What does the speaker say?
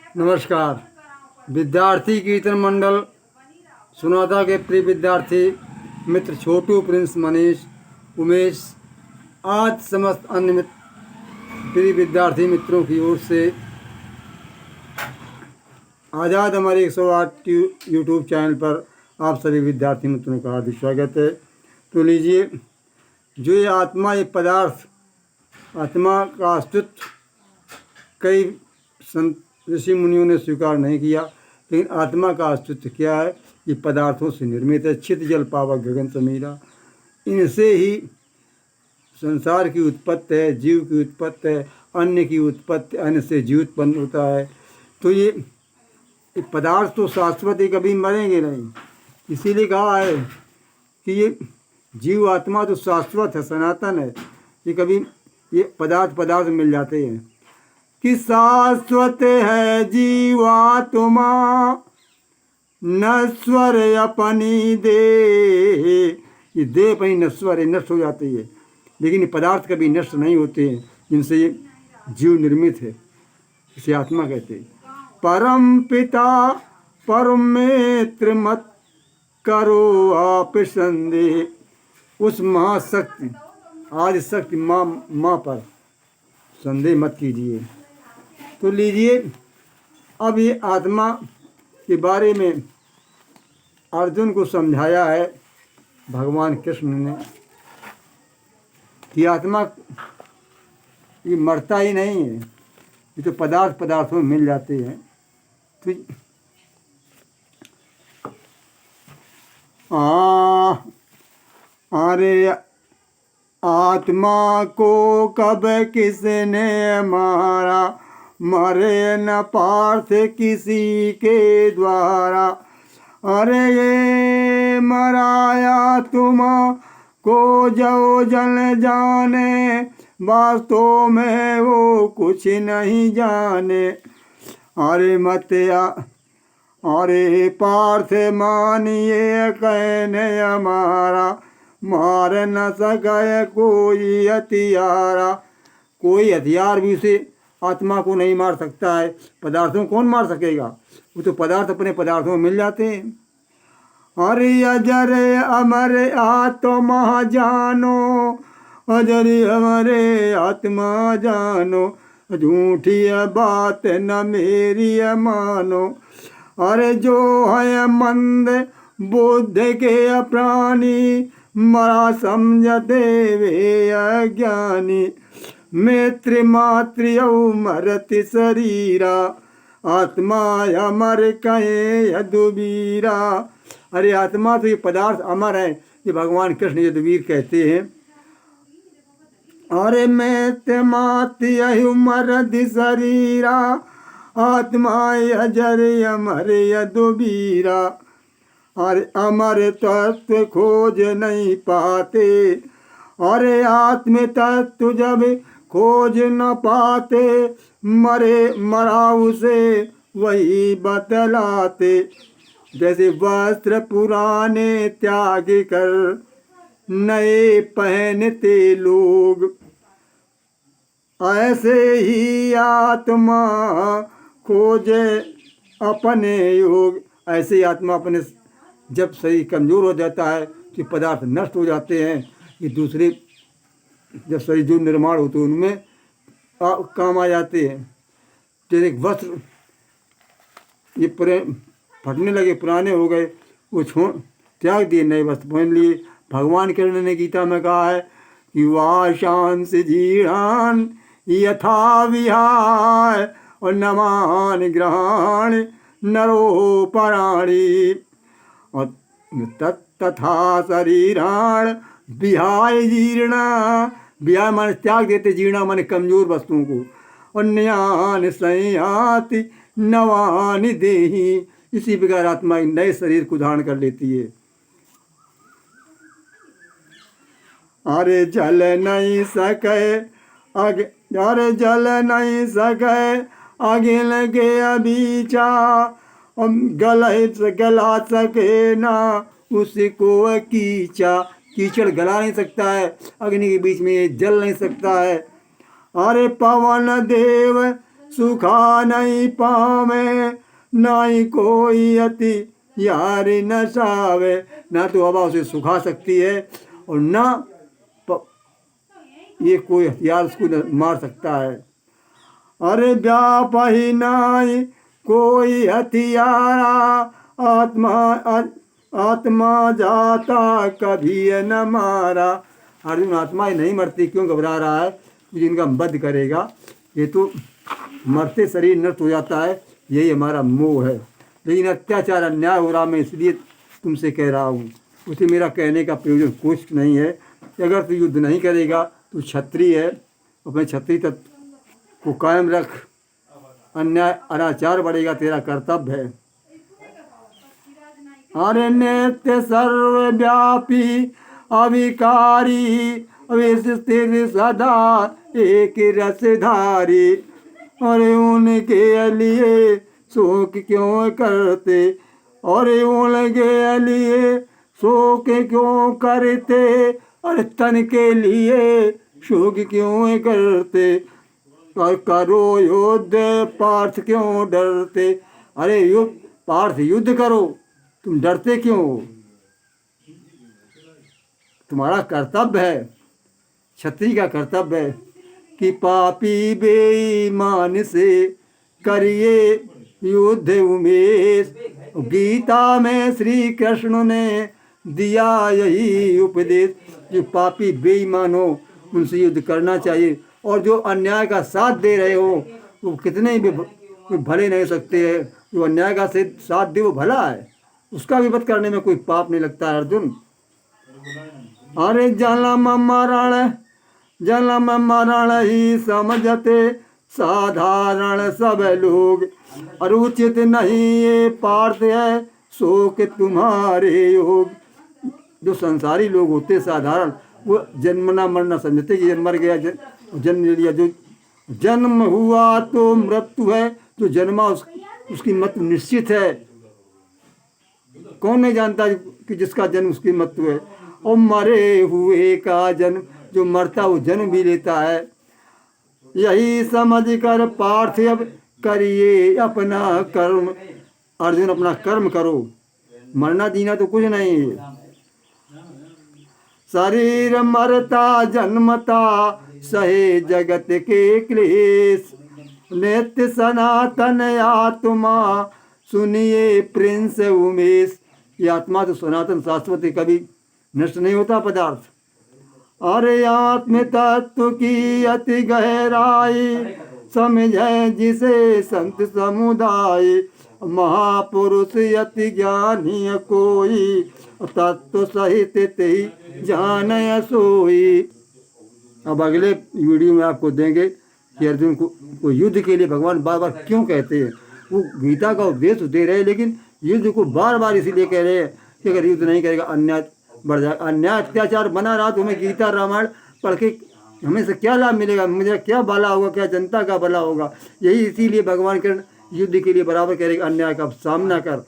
नमस्कार। विद्यार्थी कीर्तन मंडल सुनाता के प्रिय विद्यार्थी मित्र छोटू, प्रिंस, मनीष, उमेश, आज समस्त अन्य प्रिय विद्यार्थी मित्रों की ओर से आज़ाद हमारे 108 यूट्यूब चैनल पर आप सभी विद्यार्थी मित्रों का हार्दिक स्वागत है। तो लीजिए, जो ये आत्मा, ये पदार्थ, आत्मा का अस्तित्व कई संत ऋषि मुनियों ने स्वीकार नहीं किया, लेकिन आत्मा का अस्तित्व क्या है? ये पदार्थों से निर्मित है। छित जल पावक गगन समीरा, इनसे ही संसार की उत्पत्ति है, जीव की उत्पत्ति है, अन्न की उत्पत्ति, अन्न से जीव उत्पन्न होता है। तो ये पदार्थ तो शाश्वत है, कभी मरेंगे नहीं। इसीलिए कहा है कि ये जीव आत्मा तो शाश्वत है, सनातन है। ये कभी ये पदार्थ मिल जाते हैं कि शाश्वत है जीवात्मा, नश्वर अपनी देह। ये देह अपनी नश्वर है, नष्ट हो जाती है, लेकिन ये पदार्थ कभी नष्ट नहीं होते हैं, जिनसे ये जीव निर्मित है। इसे आत्मा कहते हैं। परम पिता परमेत्र मत करो आप संदेह। उस महाशक्ति, आज शक्ति माँ पर संदेह मत कीजिए। तो लीजिए, अब ये आत्मा के बारे में अर्जुन को समझाया है भगवान कृष्ण ने कि आत्मा ये मरता ही नहीं है, ये तो पदार्थों में मिल जाते हैं। तो अरे आत्मा को कब किसने मारा, मरे न पार्थ किसी के द्वारा। अरे ये मराया तुम को जो जन जाने, वास्तव में वो कुछ नहीं जाने। अरे अरे पार्थ मानिए कहने हमारा, मार न सके कोई हथियारा। कोई हथियार भी उसे आत्मा को नहीं मार सकता है। पदार्थों को कौन मार सकेगा? वो तो पदार्थ अपने पदार्थों में मिल जाते हैं। अरे अजर अमर आत्मा जानो, अजर अमरे आत्मा जानो, झूठी बात न मेरी मानो। अरे जो है मंद बुद्ध के प्राणी, मरा समझते वे अज्ञानी। मैत्र मातृ मरति शरीरा, आत्मा अमर कहे यदुवीरा। अरे आत्मा तो ये पदार्थ अमर है, ये भगवान कृष्ण यदुवीर कहते हैं। अरे मैत्र मातृ मरति शरीरा, आत्मा अजर अमर यदुवीरा। अरे अमर तत्व खोज नहीं पाते, अरे आत्म तत्व जब खोज न पाते, मरा उसे वही बतलाते। जैसे वस्त्र पुराने त्याग कर नए पहनते लोग, ऐसे ही आत्मा खोजे अपने योग। ऐसे ही आत्मा अपने, जब शरीर कमज़ोर हो जाता है तो पदार्थ नष्ट हो जाते हैं। ये दूसरे जब शरीर जो निर्माण होते हैं उनमें काम आ जाते हैं। जैसे वस्त्र ये फटने लगे, पुराने हो गए, वो त्याग दिए, नए वस्त्र पहन लिए। भगवान कृष्ण ने गीता में कहा है कि वाशांस जीर्णान यथा विहाय, और नमान ग्रहण नरो पराणी, और तथा शरीराण विहाय जीर्णा। विहाय माने त्याग देते, जीर्णा माने कमजोर वस्तुओं को। और न्यान संयाति नवानि देही, इसी प्रकार आत्मा एक नए शरीर को धारण कर लेती है। अरे जल नहीं सके अरे जल नहीं सके आगे लगे अबीचा, गला सके ना उसको कीचा। कीचड़ गला नहीं सकता है, अग्नि के बीच में ये जल नहीं सकता है। अरे पवन देव सुखा नहीं पावे, ना ही कोई अति यारी नसावे। ना तो हवा उसे सुखा सकती है और ना ये कोई हथियार उसको मार सकता है। अरे व्यापही नाई कोई हथियारा, आत्मा आत्मा जाता कभी न मारा। अर्जुन, आत्मा ही नहीं मरती, क्यों घबरा रहा है? जिनका वध करेगा, ये तो मरते शरीर नष्ट हो जाता है, यही हमारा मोह है। लेकिन अत्याचार अन्याय हो रहा, मैं इसलिए तुमसे कह रहा हूँ। उसे मेरा कहने का प्रयोजन कुछ नहीं है। अगर तू युद्ध नहीं करेगा, तू क्षत्रिय है, अपने क्षत्रिय तत्व को कायम रख। अन्याय अनाचार बढ़ेगा, तेरा कर्तव्य है। अरे नित्य सर्वव्यापी अविकारी, अविस्थिर सदा एक रसधारी। अरे उनके लिए शोक क्यों करते, अरे उनके लिए शोक क्यों करते, अरे तन के लिए शोक क्यों करते। और करो युद्ध पार्थ क्यों डरते। अरे युद्ध पार्थ, युद्ध करो, तुम डरते क्यों हो? तुम्हारा कर्तव्य है, क्षत्रिय का कर्तव्य है कि पापी बेईमान से करिए युद्ध उमेश। गीता में श्री कृष्ण ने दिया यही उपदेश। जो पापी बेईमान हो, उनसे युद्ध करना चाहिए। और जो अन्याय का साथ दे रहे हो, वो कितने भी भले नहीं सकते हैं। जो अन्याय का साथ दे वो भला है, उसका विपद करने में कोई पाप नहीं लगता है अर्जुन। अरे जन्म मरण ही समझते साधारण सब लोग, और उचित नहीं ये पार्थ है शोक तुम्हारे योग। जो संसारी लोग होते साधारण, वो जन्मना मरना समझते कि मर गया, जन्म ले लिया। जो जन्म हुआ तो मृत्यु है, जो जन्मा उसकी मृत्यु निश्चित है। कौन नहीं जानता कि जिसका जन्म उसकी मृत्यु है। और मरे हुए का जन्म, जो मरता वो जन्म भी लेता है। यही समझ कर पार्थ अब करिए अपना कर्म। अर्जुन, अपना कर्म करो, मरना जीना तो कुछ नहीं है। शरीर मरता जन्मता सहे जगत के क्लेश, नित्य सनातन आत्मा सुनिए प्रिंस उमेश। ये आत्मा तो सनातन शाश्वत है, कभी नष्ट नहीं होता पदार्थ। अरे आत्म तत्व की अति गहराई, समझे जिसे संत समुदाय। महापुरुष अति ज्ञानी कोई, तत्व सहित ते जान सोई। अब अगले वीडियो में आपको देंगे कि अर्जुन को युद्ध के लिए भगवान बार बार क्यों कहते हैं। वो गीता का उपदेश दे रहे हैं, लेकिन युद्ध को बार बार इसीलिए कह रहे हैं कि अगर युद्ध नहीं करेगा अन्याय बढ़ जाएगा। अन्याय अत्याचार बना रहा तो हमें गीता रामायण पढ़ के हमें से क्या लाभ मिलेगा, मुझे क्या भला होगा, क्या जनता का भला होगा। यही इसीलिए भगवान के युद्ध के लिए बराबर कह रहे अन्याय का सामना कर।